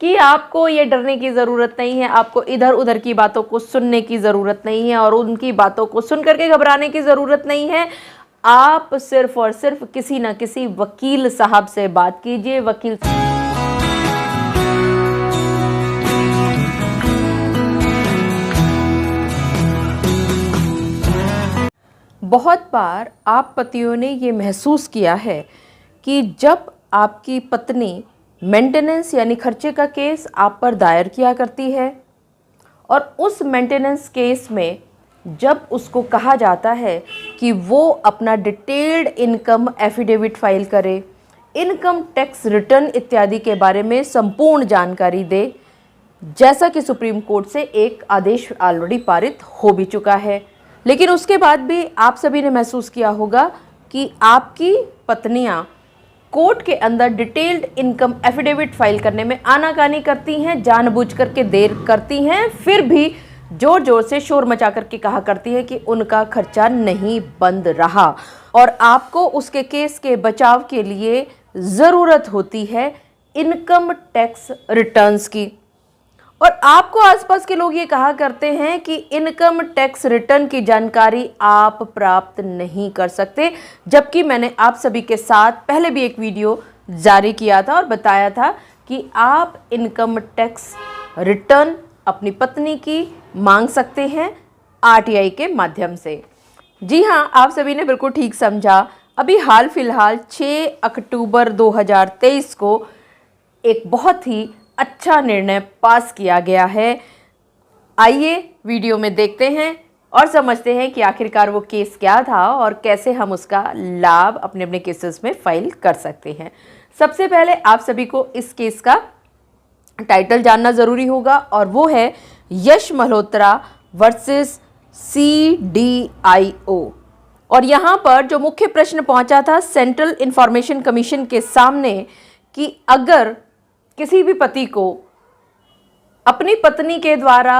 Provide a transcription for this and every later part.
कि आपको ये डरने की ज़रूरत नहीं है, आपको इधर उधर की बातों को सुनने की ज़रूरत नहीं है और उनकी बातों को सुन करके घबराने की ज़रूरत नहीं है। आप सिर्फ और सिर्फ किसी ना किसी वकील साहब से बात कीजिए। वकील बहुत बार आप पतियों ने ये महसूस किया है कि जब आपकी पत्नी मेंटेनेंस यानी खर्चे का केस आप पर दायर किया करती है और उस मेंटेनेंस केस में जब उसको कहा जाता है कि वो अपना डिटेल्ड इनकम एफिडेविट फाइल करे, इनकम टैक्स रिटर्न इत्यादि के बारे में संपूर्ण जानकारी दे, जैसा कि सुप्रीम कोर्ट से एक आदेश ऑलरेडी पारित हो भी चुका है, लेकिन उसके बाद भी आप सभी ने महसूस किया होगा कि आपकी पत्नियां कोर्ट के अंदर डिटेल्ड इनकम एफिडेविट फाइल करने में आनाकानी करती हैं, जानबूझ करके देर करती हैं, फिर भी जोर जोर से शोर मचा करके कहा करती है कि उनका खर्चा नहीं बंद रहा और आपको उसके केस के बचाव के लिए ज़रूरत होती है इनकम टैक्स रिटर्न्स की। और आपको आसपास के लोग ये कहा करते हैं कि इनकम टैक्स रिटर्न की जानकारी आप प्राप्त नहीं कर सकते, जबकि मैंने आप सभी के साथ पहले भी एक वीडियो जारी किया था और बताया था कि आप इनकम टैक्स रिटर्न अपनी पत्नी की मांग सकते हैं आरटीआई के माध्यम से। जी हाँ, आप सभी ने बिल्कुल ठीक समझा। अभी हाल फिलहाल 6 अक्टूबर 2023 को एक बहुत ही अच्छा निर्णय पास किया गया है। आइए वीडियो में देखते हैं और समझते हैं कि आखिरकार वो केस क्या था और कैसे हम उसका लाभ अपने अपने केसेस में फाइल कर सकते हैं। सबसे पहले आप सभी को इस केस का टाइटल जानना ज़रूरी होगा और वो है यश मल्होत्रा वर्सेस CDIO। और यहाँ पर जो मुख्य प्रश्न पहुँचा था सेंट्रल इंफॉर्मेशन कमीशन के सामने कि अगर किसी भी पति को अपनी पत्नी के द्वारा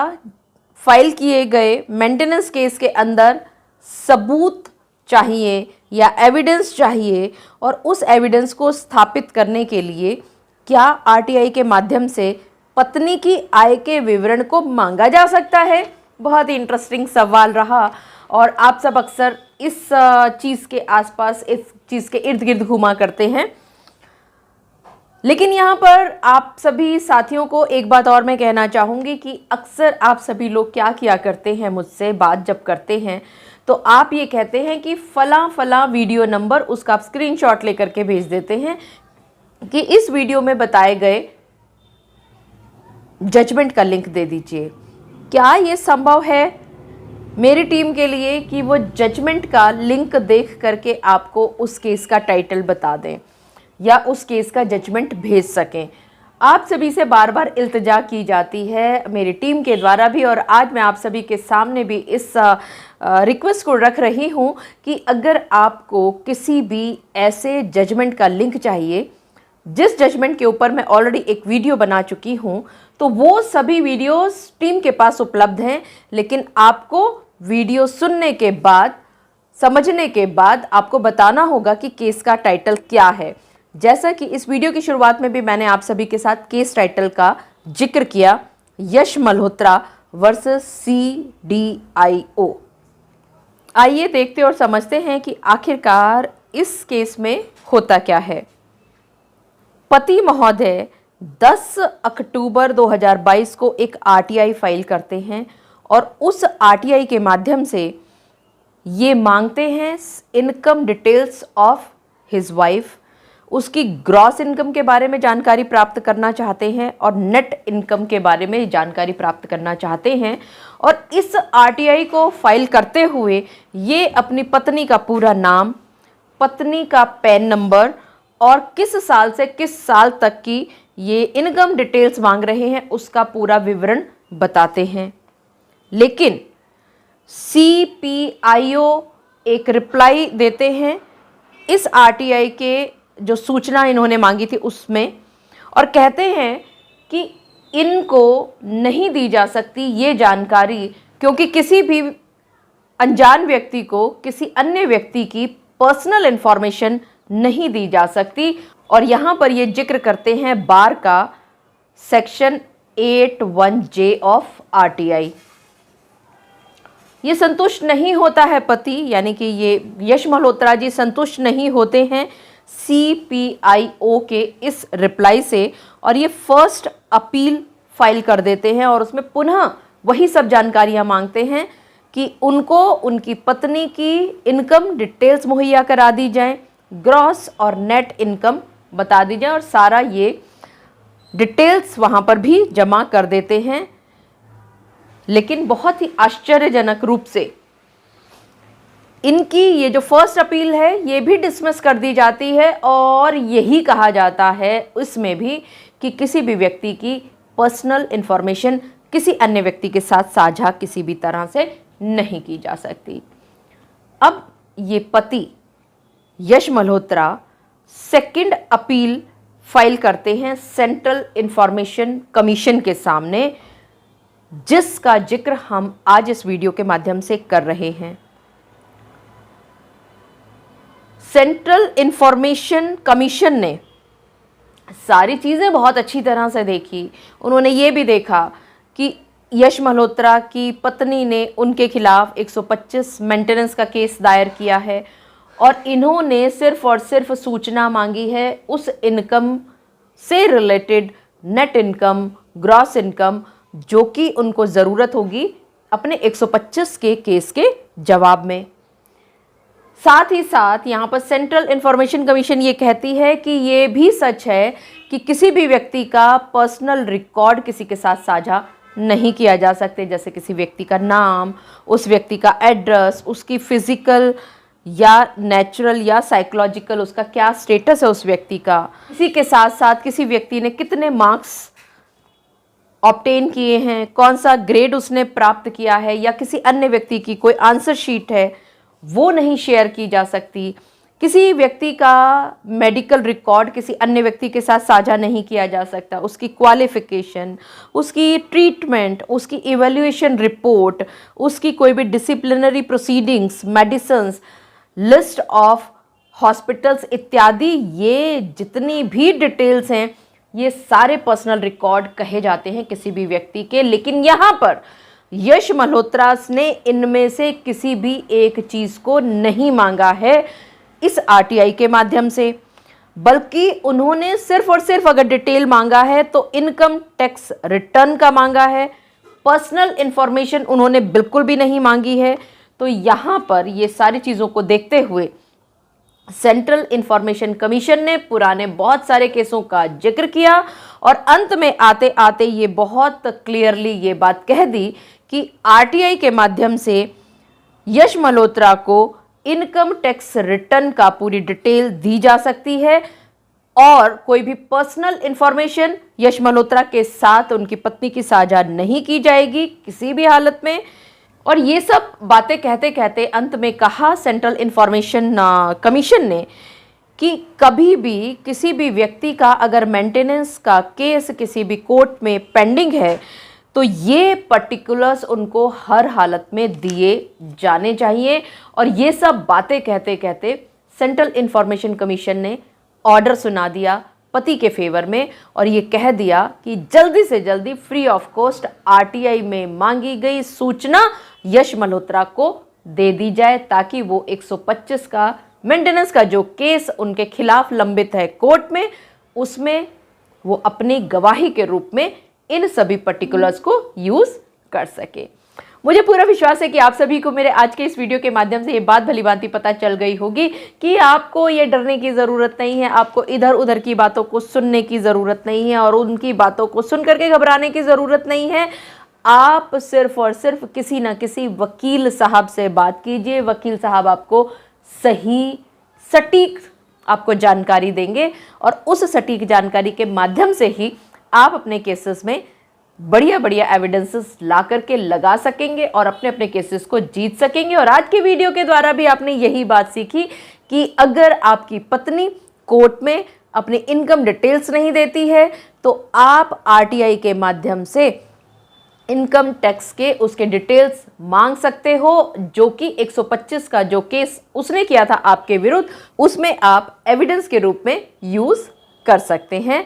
फाइल किए गए मेंटेनेंस केस के अंदर सबूत चाहिए या एविडेंस चाहिए और उस एविडेंस को स्थापित करने के लिए क्या आरटीआई के माध्यम से पत्नी की आय के विवरण को मांगा जा सकता है। बहुत ही इंटरेस्टिंग सवाल रहा और आप सब अक्सर इस चीज़ के आसपास, इस चीज़ के इर्द गिर्द घुमा करते हैं। लेकिन यहाँ पर आप सभी साथियों को एक बात और मैं कहना चाहूँगी कि अक्सर आप सभी लोग क्या किया करते हैं, मुझसे बात जब करते हैं तो आप ये कहते हैं कि फला वीडियो नंबर, उसका आप स्क्रीनशॉट लेकर के भेज देते हैं कि इस वीडियो में बताए गए जजमेंट का लिंक दे दीजिए। क्या ये संभव है मेरी टीम के लिए कि वो जजमेंट का लिंक देख करके आपको उस केस का टाइटल बता दें या उस केस का जजमेंट भेज सकें? आप सभी से बार बार इल्तिजा की जाती है मेरी टीम के द्वारा भी और आज मैं आप सभी के सामने भी इस रिक्वेस्ट को रख रही हूं कि अगर आपको किसी भी ऐसे जजमेंट का लिंक चाहिए जिस जजमेंट के ऊपर मैं ऑलरेडी एक वीडियो बना चुकी हूं, तो वो सभी वीडियोस टीम के पास उपलब्ध हैं, लेकिन आपको वीडियो सुनने के बाद, समझने के बाद आपको बताना होगा कि केस का टाइटल क्या है। जैसा कि इस वीडियो की शुरुआत में भी मैंने आप सभी के साथ केस टाइटल का जिक्र किया, यश मल्होत्रा वर्सेस CDIO। आइए देखते और समझते हैं कि आखिरकार इस केस में होता क्या है। पति महोदय 10 अक्टूबर 2022 को एक आरटीआई फाइल करते हैं और उस आरटीआई के माध्यम से ये मांगते हैं income details of his wife, उसकी ग्रॉस इनकम के बारे में जानकारी प्राप्त करना चाहते हैं और नेट इनकम के बारे में जानकारी प्राप्त करना चाहते हैं। और इस आरटीआई को फाइल करते हुए ये अपनी पत्नी का पूरा नाम, पत्नी का पैन नंबर और किस साल से किस साल तक की ये इनकम डिटेल्स मांग रहे हैं उसका पूरा विवरण बताते हैं। लेकिन CPIO एक रिप्लाई देते हैं इस आरटीआई के जो सूचना इन्होंने मांगी थी उसमें, और कहते हैं कि इनको नहीं दी जा सकती ये जानकारी क्योंकि किसी भी अनजान व्यक्ति को किसी अन्य व्यक्ति की पर्सनल इंफॉर्मेशन नहीं दी जा सकती। और यहाँ पर ये जिक्र करते हैं बार का सेक्शन 81J ऑफ RTI। ये संतुष्ट नहीं होता है पति, यानी कि ये यश मल्होत्रा जी संतुष्ट नहीं होते हैं CPIO के इस रिप्लाई से, और ये फर्स्ट अपील फाइल कर देते हैं और उसमें पुनः वही सब जानकारियां मांगते हैं कि उनको उनकी पत्नी की इनकम डिटेल्स मुहैया करा दी जाए, ग्रॉस और नेट इनकम बता दी जाए, और सारा ये डिटेल्स वहाँ पर भी जमा कर देते हैं। लेकिन बहुत ही आश्चर्यजनक रूप से इनकी ये जो फर्स्ट अपील है ये भी डिसमिस कर दी जाती है, और यही कहा जाता है इसमें भी कि किसी भी व्यक्ति की पर्सनल इंफॉर्मेशन किसी अन्य व्यक्ति के साथ साझा किसी भी तरह से नहीं की जा सकती। अब ये पति यश मल्होत्रा सेकंड अपील फाइल करते हैं सेंट्रल इंफॉर्मेशन कमीशन के सामने, जिसका जिक्र हम आज इस वीडियो के माध्यम से कर रहे हैं। सेंट्रल इंफॉर्मेशन कमीशन ने सारी चीज़ें बहुत अच्छी तरह से देखी। उन्होंने ये भी देखा कि यश मल्होत्रा की पत्नी ने उनके खिलाफ 125 मेंटेनेंस का केस दायर किया है, और इन्होंने सिर्फ और सिर्फ सूचना मांगी है उस इनकम से related, net income, gross income, जो कि उनको ज़रूरत होगी अपने 125 के केस के जवाब में। साथ ही साथ यहाँ पर सेंट्रल इंफॉर्मेशन कमीशन ये कहती है कि ये भी सच है कि किसी भी व्यक्ति का पर्सनल रिकॉर्ड किसी के साथ साझा नहीं किया जा सकते, जैसे किसी व्यक्ति का नाम, उस व्यक्ति का एड्रेस, उसकी फिजिकल या नेचुरल या साइकोलॉजिकल उसका क्या स्टेटस है उस व्यक्ति का, इसी के साथ साथ किसी व्यक्ति ने कितने मार्क्स ऑब्टेन किए हैं, कौन सा ग्रेड उसने प्राप्त किया है, या किसी अन्य व्यक्ति की कोई आंसर शीट है वो नहीं शेयर की जा सकती। किसी व्यक्ति का मेडिकल रिकॉर्ड किसी अन्य व्यक्ति के साथ साझा नहीं किया जा सकता। उसकी क्वालिफिकेशन, उसकी ट्रीटमेंट, उसकी इवैल्यूएशन रिपोर्ट, उसकी कोई भी disciplinary proceedings, medicines, list of hospitals इत्यादि, ये जितनी भी डिटेल्स हैं ये सारे पर्सनल रिकॉर्ड कहे जाते हैं किसी भी व्यक्ति के। लेकिन यहाँ पर यश मल्होत्रा ने इनमें से किसी भी एक चीज़ को नहीं मांगा है इस RTI के माध्यम से, बल्कि उन्होंने सिर्फ और सिर्फ अगर डिटेल मांगा है तो इनकम टैक्स रिटर्न का मांगा है। पर्सनल इंफॉर्मेशन उन्होंने बिल्कुल भी नहीं मांगी है। तो यहाँ पर ये सारी चीज़ों को देखते हुए सेंट्रल इंफॉर्मेशन कमीशन ने पुराने बहुत सारे केसों का जिक्र किया, और अंत में आते आते ये बहुत क्लियरली ये बात कह दी कि RTI के माध्यम से यश मल्होत्रा को इनकम टैक्स रिटर्न का पूरी डिटेल दी जा सकती है, और कोई भी पर्सनल इंफॉर्मेशन यश मल्होत्रा के साथ उनकी पत्नी की साझा नहीं की जाएगी किसी भी हालत में। और ये सब बातें कहते कहते अंत में कहा सेंट्रल इंफॉर्मेशन कमीशन ने कि कभी भी किसी भी व्यक्ति का अगर मेंटेनेंस का केस किसी भी कोर्ट में पेंडिंग है तो ये पर्टिकुलर्स उनको हर हालत में दिए जाने चाहिए। और ये सब बातें कहते कहते सेंट्रल इंफॉर्मेशन कमीशन ने ऑर्डर सुना दिया पति के फेवर में, और ये कह दिया कि जल्दी से जल्दी फ्री ऑफ कॉस्ट RTI में मांगी गई सूचना यश मल्होत्रा को दे दी जाए, ताकि वो 125 का मेंटेनेंस का जो केस उनके खिलाफ लंबित है कोर्ट में, उसमें वो अपनी गवाही के रूप में इन सभी पर्टिकुलर्स को यूज कर सके। मुझे पूरा विश्वास है कि आप सभी को मेरे आज के इस वीडियो के माध्यम से ये बात भलीभांति पता चल गई होगी कि आपको ये डरने की ज़रूरत नहीं है, आपको इधर उधर की बातों को सुनने की ज़रूरत नहीं है, और उनकी बातों को सुन करके घबराने की ज़रूरत नहीं है। आप सिर्फ और सिर्फ किसी न किसी वकील साहब से बात कीजिए। वकील साहब आपको सही सटीक आपको जानकारी देंगे, और उस सटीक जानकारी के माध्यम से ही आप अपने केसेस में बढ़िया बढ़िया एविडेंसेस ला करके लगा सकेंगे और अपने अपने केसेस को जीत सकेंगे। और आज के वीडियो के द्वारा भी आपने यही बात सीखी कि अगर आपकी पत्नी कोर्ट में अपनी इनकम डिटेल्स नहीं देती है तो आप RTI के माध्यम से इनकम टैक्स के उसके डिटेल्स मांग सकते हो, जो कि 125 का जो केस उसने किया था आपके विरुद्ध, उसमें आप एविडेंस के रूप में यूज कर सकते हैं।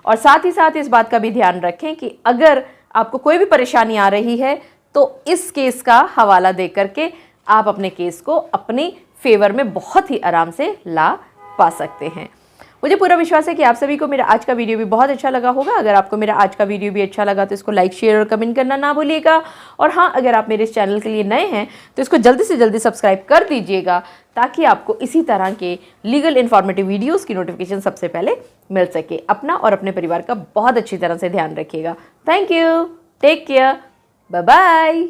और साथ ही साथ इस बात का भी ध्यान रखें कि अगर आपको कोई भी परेशानी आ रही है तो इस केस का हवाला दे करके आप अपने केस को अपनी फेवर में बहुत ही आराम से ला पा सकते हैं। मुझे पूरा विश्वास है कि आप सभी को मेरा आज का वीडियो भी बहुत अच्छा लगा होगा। अगर आपको मेरा आज का वीडियो भी अच्छा लगा तो इसको लाइक, शेयर और कमेंट करना ना भूलिएगा। और हाँ, अगर आप मेरे इस चैनल के लिए नए हैं तो इसको जल्दी से जल्दी सब्सक्राइब कर दीजिएगा, ताकि आपको इसी तरह के लीगल इन्फॉर्मेटिव वीडियोज़ की नोटिफिकेशन सबसे पहले मिल सके। अपना और अपने परिवार का बहुत अच्छी तरह से ध्यान रखिएगा। Thank you, take care, bye bye.